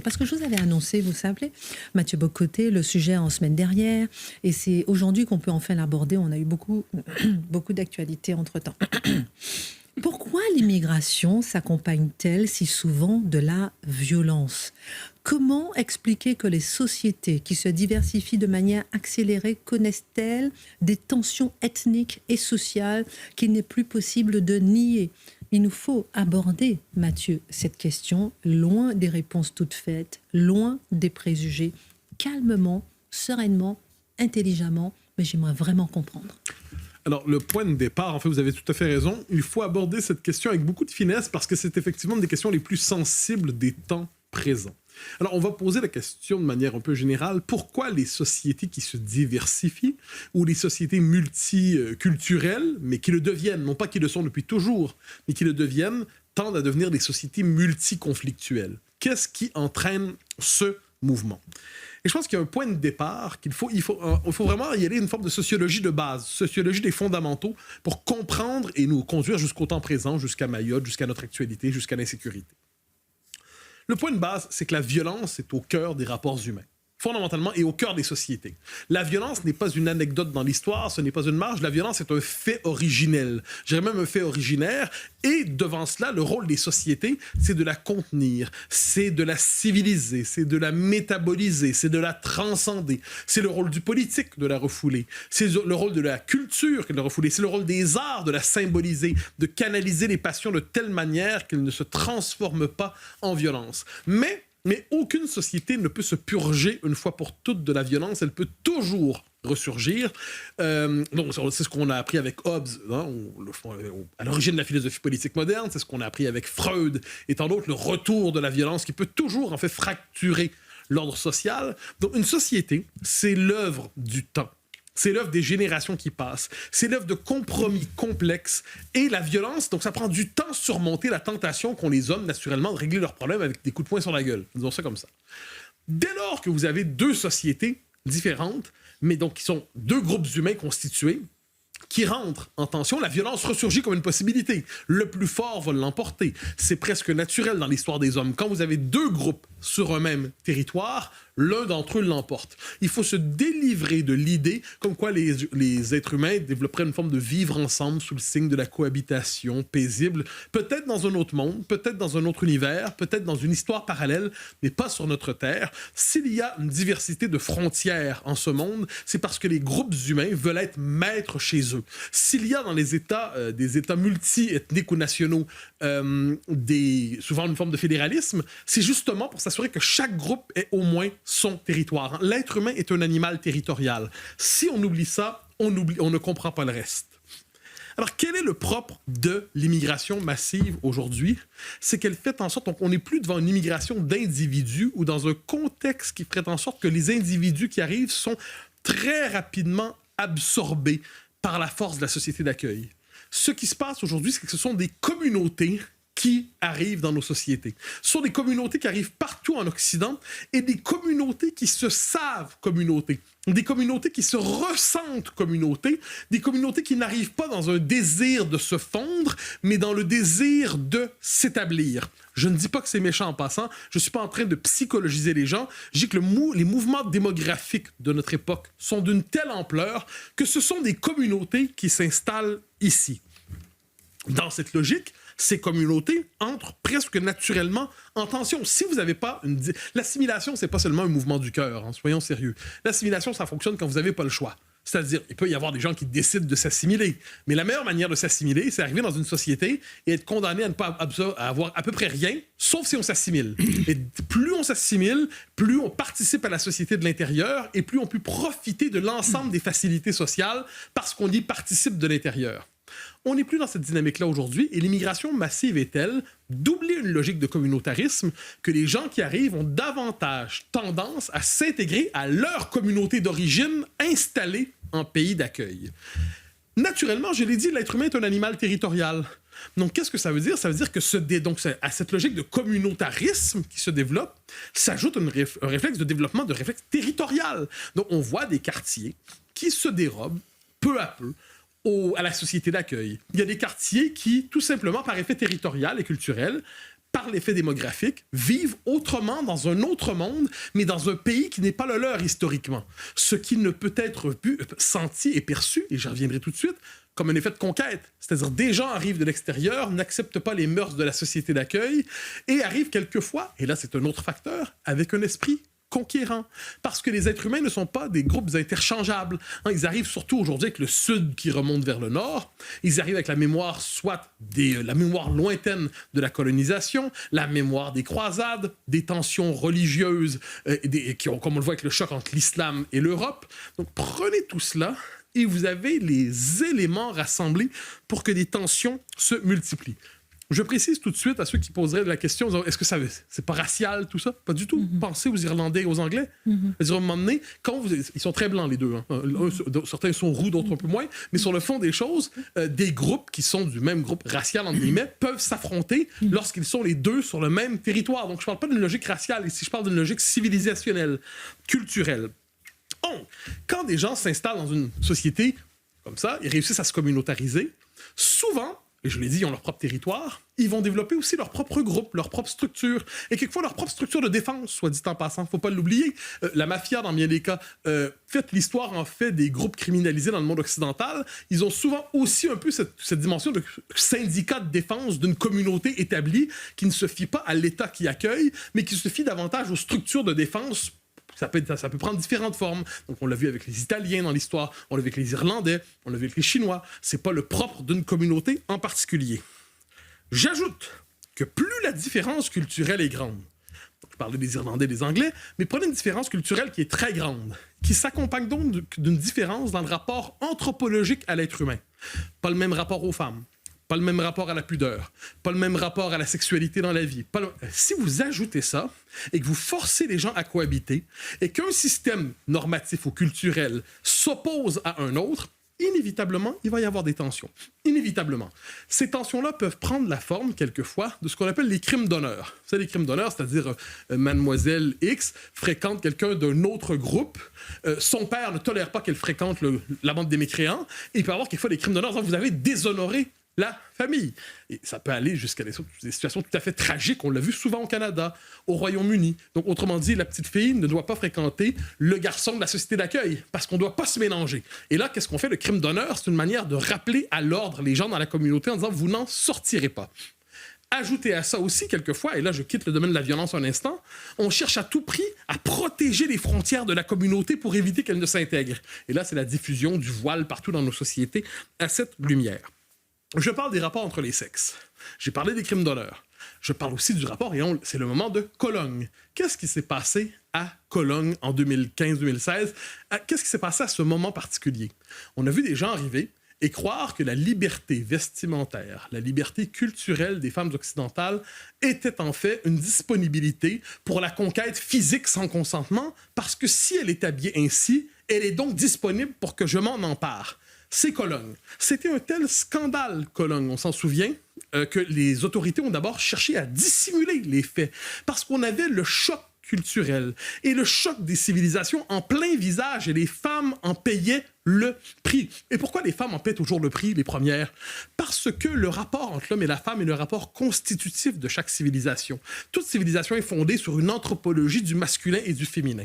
Parce que je vous avais annoncé, vous savez, Mathieu Bocoté, le sujet en semaine dernière, et c'est aujourd'hui qu'on peut enfin l'aborder. On a eu beaucoup, beaucoup d'actualités entre-temps. Pourquoi l'immigration s'accompagne-t-elle si souvent de la violence? Comment expliquer que les sociétés qui se diversifient de manière accélérée connaissent-elles des tensions ethniques et sociales qu'il n'est plus possible de nier? Il nous faut aborder, Mathieu, cette question, loin des réponses toutes faites, loin des préjugés, calmement, sereinement, intelligemment, mais j'aimerais vraiment comprendre. Alors, le point de départ, en fait, vous avez tout à fait raison. Il faut aborder cette question avec beaucoup de finesse parce que c'est effectivement une des questions les plus sensibles des temps présents. Alors, on va poser la question de manière un peu générale. Pourquoi les sociétés qui se diversifient ou les sociétés multiculturelles, mais qui le deviennent, non pas qui le sont depuis toujours, mais qui le deviennent, tendent à devenir des sociétés multiconflictuelles? Qu'est-ce qui entraîne ce mouvement? Et je pense qu'il y a un point de départ il faut vraiment y aller une forme de sociologie de base, sociologie des fondamentaux pour comprendre et nous conduire jusqu'au temps présent, jusqu'à Mayotte, jusqu'à notre actualité, jusqu'à l'insécurité. Le point de base, c'est que la violence est au cœur des rapports humains, fondamentalement, et au cœur des sociétés. La violence n'est pas une anecdote dans l'histoire, ce n'est pas une marge, la violence est un fait originel, je dirais même un fait originaire, et devant cela, le rôle des sociétés, c'est de la contenir, c'est de la civiliser, c'est de la métaboliser, c'est de la transcender. C'est le rôle du politique de la refouler, c'est le rôle de la culture de la refouler, c'est le rôle des arts de la symboliser, de canaliser les passions de telle manière qu'elles ne se transforment pas en violence. Mais aucune société ne peut se purger une fois pour toutes de la violence. Elle peut toujours ressurgir. Donc, c'est ce qu'on a appris avec Hobbes, hein, à l'origine de la philosophie politique moderne. C'est ce qu'on a appris avec Freud et tant d'autres, le retour de la violence qui peut toujours, en fait, fracturer l'ordre social. Donc, une société, c'est l'œuvre du temps. C'est l'œuvre des générations qui passent. C'est l'œuvre de compromis complexes. Et la violence, donc ça prend du temps à surmonter la tentation qu'ont les hommes, naturellement, de régler leurs problèmes avec des coups de poing sur la gueule. Disons ça comme ça. Dès lors que vous avez deux sociétés différentes, mais donc qui sont deux groupes humains constitués, qui rentrent en tension, la violence ressurgit comme une possibilité. Le plus fort va l'emporter. C'est presque naturel dans l'histoire des hommes. Quand vous avez deux groupes sur un même territoire, l'un d'entre eux l'emporte. Il faut se délivrer de l'idée comme quoi les êtres humains développeraient une forme de vivre ensemble sous le signe de la cohabitation paisible, peut-être dans un autre monde, peut-être dans un autre univers, peut-être dans une histoire parallèle, mais pas sur notre Terre. S'il y a une diversité de frontières en ce monde, c'est parce que les groupes humains veulent être maîtres chez eux. S'il y a dans les États, des États multi-ethniques ou nationaux, souvent une forme de fédéralisme, c'est justement pour s'assurer que chaque groupe ait au moins son territoire. L'être humain est un animal territorial. Si on oublie ça, on ne comprend pas le reste. Alors, quel est le propre de l'immigration massive aujourd'hui? C'est qu'elle fait en sorte qu'on n'est plus devant une immigration d'individus ou dans un contexte qui ferait en sorte que les individus qui arrivent sont très rapidement absorbés par la force de la société d'accueil. Ce qui se passe aujourd'hui, c'est que ce sont des communautés qui arrivent dans nos sociétés. Ce sont des communautés qui arrivent partout en Occident et des communautés qui se savent communautés, des communautés qui se ressentent communautés, des communautés qui n'arrivent pas dans un désir de se fondre, mais dans le désir de s'établir. Je ne dis pas que c'est méchant en passant, je ne suis pas en train de psychologiser les gens, je dis que les mouvements démographiques de notre époque sont d'une telle ampleur que ce sont des communautés qui s'installent ici. Dans cette logique, ces communautés entrent presque naturellement en tension. Si vous n'avez pas l'assimilation, c'est pas seulement un mouvement du cœur, hein, soyons sérieux. L'assimilation, ça fonctionne quand vous n'avez pas le choix. C'est-à-dire, il peut y avoir des gens qui décident de s'assimiler. Mais la meilleure manière de s'assimiler, c'est arriver dans une société et être condamné à ne pas avoir à peu près rien, sauf si on s'assimile. Et plus on s'assimile, plus on participe à la société de l'intérieur et plus on peut profiter de l'ensemble des facilités sociales parce qu'on y participe de l'intérieur. On n'est plus dans cette dynamique-là aujourd'hui et l'immigration massive est telle d'oublier une logique de communautarisme que les gens qui arrivent ont davantage tendance à s'intégrer à leur communauté d'origine installée en pays d'accueil. Naturellement, je l'ai dit, l'être humain est un animal territorial. Donc, qu'est-ce que ça veut dire? Ça veut dire que à cette logique de communautarisme qui se développe, s'ajoute un réflexe de développement de réflexe territorial. Donc, on voit des quartiers qui se dérobent peu à peu à la société d'accueil. Il y a des quartiers qui, tout simplement, par effet territorial et culturel, par l'effet démographique, vivent autrement dans un autre monde, mais dans un pays qui n'est pas le leur historiquement. Ce qui ne peut être vu, senti et perçu, et j'y reviendrai tout de suite, comme un effet de conquête. C'est-à-dire des gens arrivent de l'extérieur, n'acceptent pas les mœurs de la société d'accueil et arrivent quelquefois, et là c'est un autre facteur, avec un esprit conquérant. Parce que les êtres humains ne sont pas des groupes interchangeables. Ils arrivent surtout aujourd'hui avec le sud qui remonte vers le nord. Ils arrivent avec la mémoire, soit la mémoire lointaine de la colonisation, la mémoire des croisades, des tensions religieuses, qui ont, comme on le voit avec le choc entre l'islam et l'Europe. Donc prenez tout cela et vous avez les éléments rassemblés pour que des tensions se multiplient. Je précise tout de suite à ceux qui poseraient la question, est-ce que c'est pas racial tout ça? Pas du tout. Pensez aux Irlandais et aux Anglais. C'est-à-dire, à un moment donné, ils sont très blancs les deux. Certains sont roux, d'autres un peu moins. Mais sur le fond des choses, des groupes qui sont du même groupe racial, entre guillemets, peuvent s'affronter lorsqu'ils sont les deux sur le même territoire. Donc je parle pas d'une logique raciale ici, je parle d'une logique civilisationnelle, culturelle. Donc, quand des gens s'installent dans une société comme ça, ils réussissent à se communautariser, souvent, et je l'ai dit, ils ont leur propre territoire, ils vont développer aussi leur propre groupe, leur propre structure, et quelquefois leur propre structure de défense, soit dit en passant, faut pas l'oublier. La mafia, dans bien des cas, fait l'histoire en fait des groupes criminalisés dans le monde occidental, ils ont souvent aussi un peu cette dimension de syndicat de défense d'une communauté établie qui ne se fie pas à l'État qui accueille, mais qui se fie davantage aux structures de défense. Ça peut prendre différentes formes. Donc, on l'a vu avec les Italiens dans l'histoire, on l'a vu avec les Irlandais, on l'a vu avec les Chinois. C'est pas le propre d'une communauté en particulier. J'ajoute que plus la différence culturelle est grande, je parlais des Irlandais et des Anglais, mais prenez une différence culturelle qui est très grande, qui s'accompagne donc d'une différence dans le rapport anthropologique à l'être humain. Pas le même rapport aux femmes, pas le même rapport à la pudeur, pas le même rapport à la sexualité dans la vie. Si vous ajoutez ça et que vous forcez les gens à cohabiter et qu'un système normatif ou culturel s'oppose à un autre, inévitablement, il va y avoir des tensions. Inévitablement. Ces tensions-là peuvent prendre la forme, quelquefois, de ce qu'on appelle les crimes d'honneur. Vous savez, les crimes d'honneur, c'est-à-dire Mademoiselle X fréquente quelqu'un d'un autre groupe, son père ne tolère pas qu'elle fréquente la bande des mécréants, et il peut y avoir quelquefois des crimes d'honneur. Vous avez déshonoré la famille. Et ça peut aller jusqu'à des situations tout à fait tragiques. On l'a vu souvent au Canada, au Royaume-Uni. Donc, autrement dit, la petite fille ne doit pas fréquenter le garçon de la société d'accueil parce qu'on ne doit pas se mélanger. Et là, qu'est-ce qu'on fait? Le crime d'honneur, c'est une manière de rappeler à l'ordre les gens dans la communauté en disant « vous n'en sortirez pas ». Ajoutez à ça aussi, quelquefois, et là je quitte le domaine de la violence un instant, on cherche à tout prix à protéger les frontières de la communauté pour éviter qu'elle ne s'intègre. Et là, c'est la diffusion du voile partout dans nos sociétés à cette lumière. Je parle des rapports entre les sexes. J'ai parlé des crimes d'honneur. Je parle aussi du rapport, et c'est le moment de Cologne. Qu'est-ce qui s'est passé à Cologne en 2015-2016? Qu'est-ce qui s'est passé à ce moment particulier? On a vu des gens arriver et croire que la liberté vestimentaire, la liberté culturelle des femmes occidentales était en fait une disponibilité pour la conquête physique sans consentement, parce que si elle est habillée ainsi, elle est donc disponible pour que je m'en empare. C'est Cologne. C'était un tel scandale, Cologne, on s'en souvient, que les autorités ont d'abord cherché à dissimuler les faits, parce qu'on avait le choc culturel et le choc des civilisations en plein visage, et les femmes en payaient le prix. Et pourquoi les femmes en paient toujours le prix, les premières? Parce que le rapport entre l'homme et la femme est le rapport constitutif de chaque civilisation. Toute civilisation est fondée sur une anthropologie du masculin et du féminin.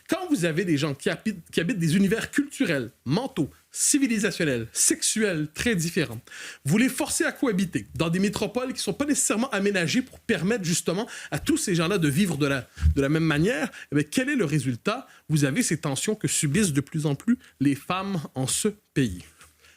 Quand vous avez des gens qui habitent des univers culturels, mentaux, civilisationnels, sexuels très différents, vous les forcez à cohabiter dans des métropoles qui ne sont pas nécessairement aménagées pour permettre justement à tous ces gens-là de vivre de la même manière, eh bien, quel est le résultat? Vous avez ces tensions que subissent de plus en plus les femmes en ce pays.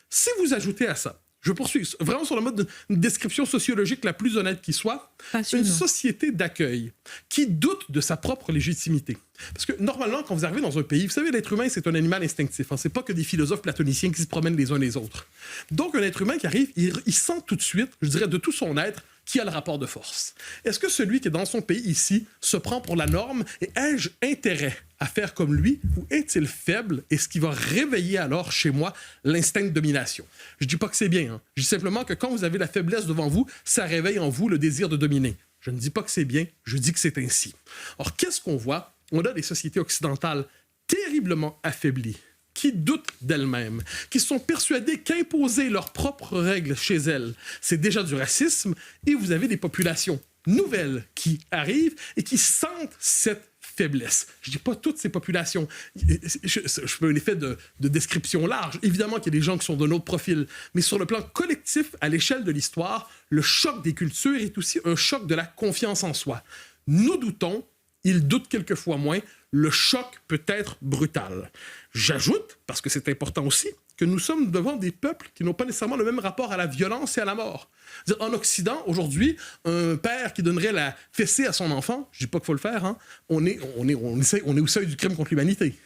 Si vous ajoutez à ça, je poursuis vraiment sur le mode d'une description sociologique la plus honnête qui soit, une société d'accueil qui doute de sa propre légitimité. Parce que normalement, quand vous arrivez dans un pays, vous savez, l'être humain, c'est un animal instinctif. C'est pas que des philosophes platoniciens qui se promènent les uns les autres. Donc, un être humain qui arrive, il sent tout de suite, je dirais de tout son être, qui a le rapport de force. Est-ce que celui qui est dans son pays ici se prend pour la norme et ai-je intérêt à faire comme lui ou est-il faible et ce qui va réveiller alors chez moi l'instinct de domination? Je dis pas que c'est bien, hein. Je dis simplement que quand vous avez la faiblesse devant vous, ça réveille en vous le désir de dominer. Je ne dis pas que c'est bien, je dis que c'est ainsi. Or, qu'est-ce qu'on voit? On a des sociétés occidentales terriblement affaiblies, qui doutent d'elles-mêmes, qui sont persuadées qu'imposer leurs propres règles chez elles, c'est déjà du racisme, et vous avez des populations nouvelles qui arrivent et qui sentent cette faiblesse. Je ne dis pas toutes ces populations. Je fais un effet de description large. Évidemment qu'il y a des gens qui sont d'un autre profil, mais sur le plan collectif, à l'échelle de l'histoire, le choc des cultures est aussi un choc de la confiance en soi. Nous doutons, ils doutent quelquefois moins, le choc peut être brutal. J'ajoute, parce que c'est important aussi, que nous sommes devant des peuples qui n'ont pas nécessairement le même rapport à la violence et à la mort. En Occident, aujourd'hui, un père qui donnerait la fessée à son enfant, je ne dis pas qu'il faut le faire, hein, on est au seuil du crime contre l'humanité.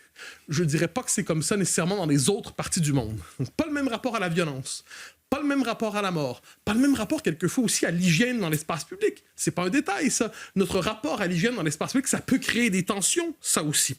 Je ne dirais pas que c'est comme ça nécessairement dans les autres parties du monde. Donc, pas le même rapport à la violence, pas le même rapport à la mort, pas le même rapport quelquefois aussi à l'hygiène dans l'espace public. C'est pas un détail, ça. Notre rapport à l'hygiène dans l'espace public, ça peut créer des tensions, ça aussi.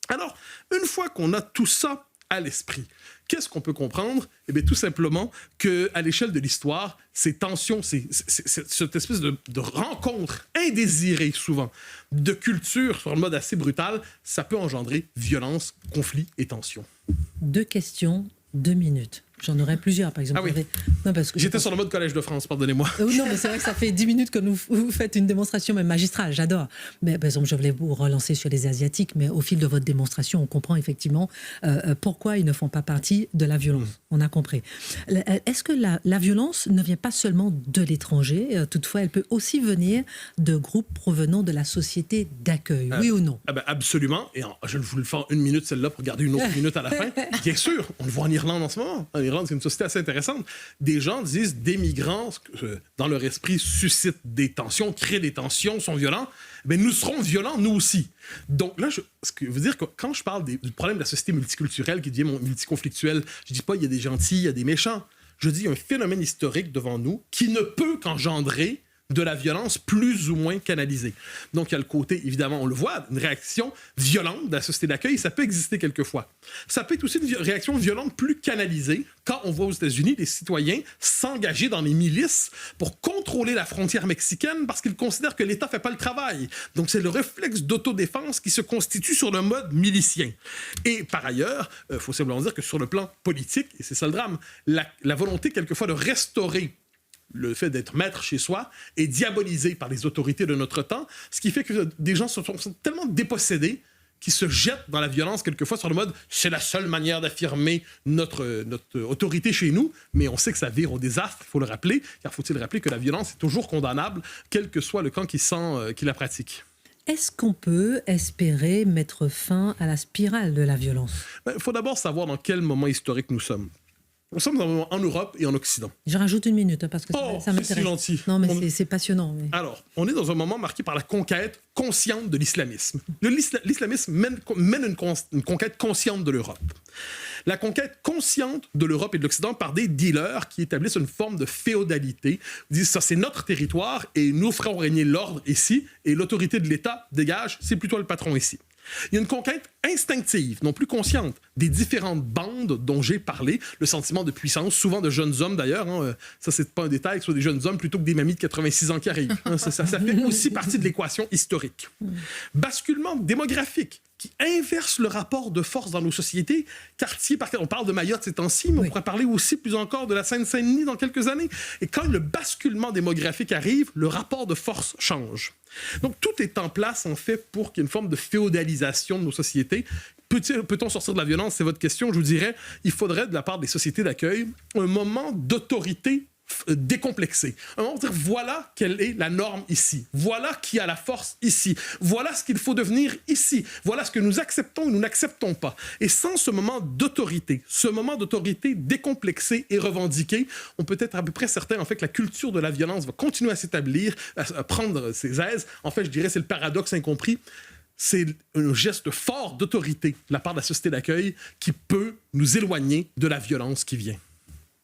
Alors, une fois qu'on a tout ça à l'esprit, qu'est-ce qu'on peut comprendre? Eh bien, tout simplement qu'à l'échelle de l'histoire, ces tensions, cette espèce de rencontre indésirée, souvent, de culture sur le mode assez brutal, ça peut engendrer violence, conflit et tension. 2 questions, 2 minutes. J'en aurais plusieurs, par exemple. Ah oui. Non, parce que j'étais sur le mode Collège de France, pardonnez-moi. Non, mais c'est vrai que ça fait 10 minutes que vous faites une démonstration même magistrale, j'adore. Mais par exemple, je voulais vous relancer sur les Asiatiques, mais au fil de votre démonstration, on comprend effectivement pourquoi ils ne font pas partie de la violence. On a compris. Est-ce que la violence ne vient pas seulement de l'étranger? Toutefois, elle peut aussi venir de groupes provenant de la société d'accueil, oui ou non? Absolument. Et je vais vous le faire 1 minute, celle-là, pour garder une autre minute à la fin. Bien sûr, on le voit en Irlande en ce moment. En Irlande, c'est une société assez intéressante. Des gens disent des migrants, dans leur esprit, suscitent des tensions, créent des tensions, sont violents. Mais nous serons violents, nous aussi. Donc là, ce que veut dire que quand je parle du problème de la société multiculturelle qui devient multiconflictuelle, je dis pas il y a des gentils, il y a des méchants. Je dis il y a un phénomène historique devant nous qui ne peut qu'engendrer de la violence plus ou moins canalisée. Donc, il y a le côté, évidemment, on le voit, une réaction violente de la société d'accueil, ça peut exister quelquefois. Ça peut être aussi une réaction violente plus canalisée quand on voit aux États-Unis des citoyens s'engager dans les milices pour contrôler la frontière mexicaine parce qu'ils considèrent que l'État ne fait pas le travail. Donc, c'est le réflexe d'autodéfense qui se constitue sur le mode milicien. Et par ailleurs, il faut simplement dire que sur le plan politique, et c'est ça le drame, la volonté quelquefois de restaurer le fait d'être maître chez soi est diabolisé par les autorités de notre temps, ce qui fait que des gens sont tellement dépossédés qu'ils se jettent dans la violence quelquefois sur le mode « c'est la seule manière d'affirmer notre autorité chez nous », mais on sait que ça vire au désastre, il faut le rappeler, car faut-il rappeler que la violence est toujours condamnable, quel que soit le camp qui la pratique. Est-ce qu'on peut espérer mettre fin à la spirale de la violence? Il faut d'abord savoir dans quel moment historique nous sommes. Nous sommes en Europe et en Occident. Je rajoute 1 minute parce que ça m'intéresse. C'est gentil. Non, mais c'est passionnant. Mais... Alors, on est dans un moment marqué par la conquête consciente de l'islamisme. L'islamisme mène une conquête consciente de l'Europe. La conquête consciente de l'Europe et de l'Occident par des dealers qui établissent une forme de féodalité. Ils disent ça, c'est notre territoire et nous ferons régner l'ordre ici et l'autorité de l'État dégage, c'est plutôt le patron ici. Il y a une conquête instinctive, non plus consciente, des différentes bandes dont j'ai parlé, le sentiment de puissance, souvent de jeunes hommes d'ailleurs, hein, ça c'est pas un détail, que ce soit des jeunes hommes plutôt que des mamies de 86 ans qui arrivent. Hein, ça fait aussi partie de l'équation historique. Basculement démographique qui inverse le rapport de force dans nos sociétés, quartier par quartier. On parle de Mayotte ces temps-ci, mais on pourrait parler aussi plus encore de la Seine-Saint-Denis dans quelques années. Et quand le basculement démographique arrive, le rapport de force change. Donc, tout est en place, en fait, pour qu'il y ait une forme de féodalisation de nos sociétés. Peut-on sortir de la violence? C'est votre question. Je vous dirais, il faudrait, de la part des sociétés d'accueil, un moment d'autorité décomplexé. Un moment de dire, voilà quelle est la norme ici. Voilà qui a la force ici. Voilà ce qu'il faut devenir ici. Voilà ce que nous acceptons ou nous n'acceptons pas. Et sans ce moment d'autorité décomplexé et revendiqué, on peut être à peu près certain, en fait, que la culture de la violence va continuer à s'établir, à prendre ses aises. En fait, je dirais, c'est le paradoxe incompris. C'est un geste fort d'autorité de la part de la société d'accueil qui peut nous éloigner de la violence qui vient.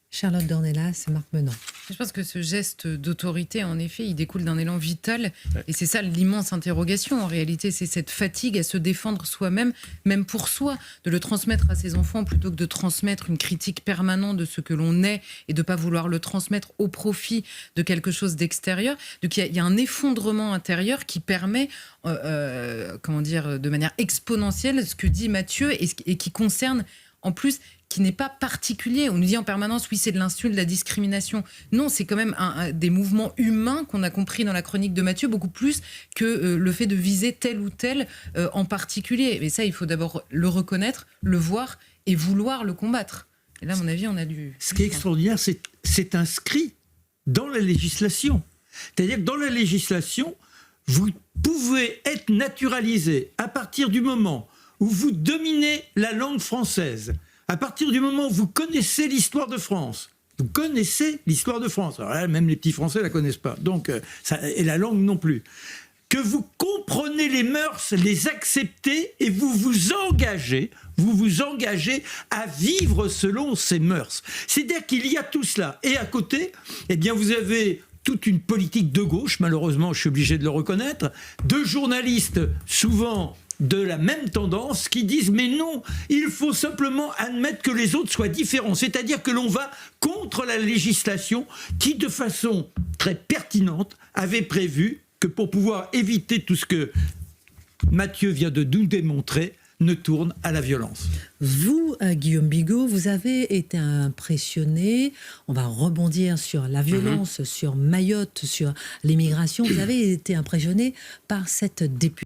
Charlotte Dornelas et Marc Menant. Je pense que ce geste d'autorité, en effet, il découle d'un élan vital. Ouais. Et c'est ça l'immense interrogation. En réalité, c'est cette fatigue à se défendre soi-même, même pour soi, de le transmettre à ses enfants plutôt que de transmettre une critique permanente de ce que l'on est et de ne pas vouloir le transmettre au profit de quelque chose d'extérieur. Donc il y a un effondrement intérieur qui permet, de manière exponentielle, ce que dit Mathieu et qui concerne en plus qui n'est pas particulier. On nous dit en permanence, oui, c'est de l'insulte, de la discrimination. Non, c'est quand même des mouvements humains qu'on a compris dans la chronique de Mathieu, beaucoup plus que le fait de viser tel ou tel en particulier. Mais ça, il faut d'abord le reconnaître, le voir et vouloir le combattre. Et là, à mon avis, on a dû... Ce qui est extraordinaire, c'est inscrit dans la législation. C'est-à-dire que dans la législation, vous pouvez être naturalisé à partir du moment où vous dominez la langue française, à partir du moment où vous connaissez l'histoire de France. Vous connaissez l'histoire de France. Alors là, même les petits Français ne la connaissent pas. Donc, et la langue non plus. Que vous comprenez les mœurs, les acceptez et vous vous engagez à vivre selon ces mœurs. C'est-à-dire qu'il y a tout cela. Et à côté, eh bien, vous avez toute une politique de gauche, malheureusement, je suis obligé de le reconnaître, de journalistes souvent de la même tendance qui disent mais non, il faut simplement admettre que les autres soient différents. C'est-à-dire que l'on va contre la législation qui, de façon très pertinente, avait prévu que pour pouvoir éviter tout ce que Mathieu vient de nous démontrer, ne tourne à la violence. Vous, Guillaume Bigot, vous avez été impressionné, on va rebondir sur la violence, sur Mayotte, sur l'immigration, vous avez été impressionné par cette députée